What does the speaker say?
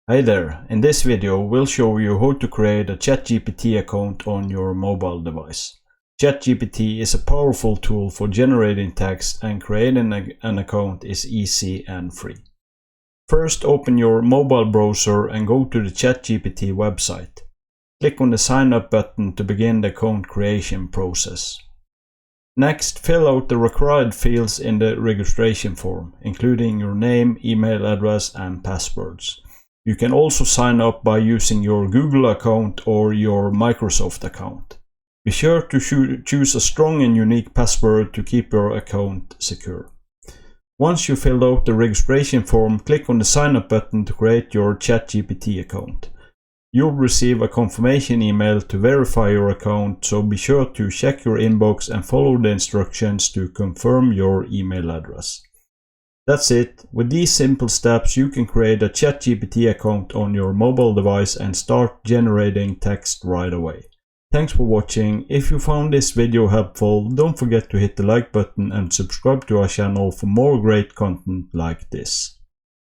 Hi there, in this video we'll show you how to create a ChatGPT account on your mobile device. ChatGPT is a powerful tool for generating text, and creating an account is easy and free. First, open your mobile browser and go to the ChatGPT website. Click on the sign up button to begin the account creation process. Next, fill out the required fields in the registration form, including your name, email address and passwords. You can also sign up by using your Google account or your Microsoft account. Be sure to choose a strong and unique password to keep your account secure. Once you filled out the registration form, click on the sign up button to create your ChatGPT account. You'll receive a confirmation email to verify your account, so be sure to check your inbox and follow the instructions to confirm your email address. That's it. With these simple steps, you can create a ChatGPT account on your mobile device and start generating text right away. Thanks for watching. If you found this video helpful, don't forget to hit the like button and subscribe to our channel for more great content like this.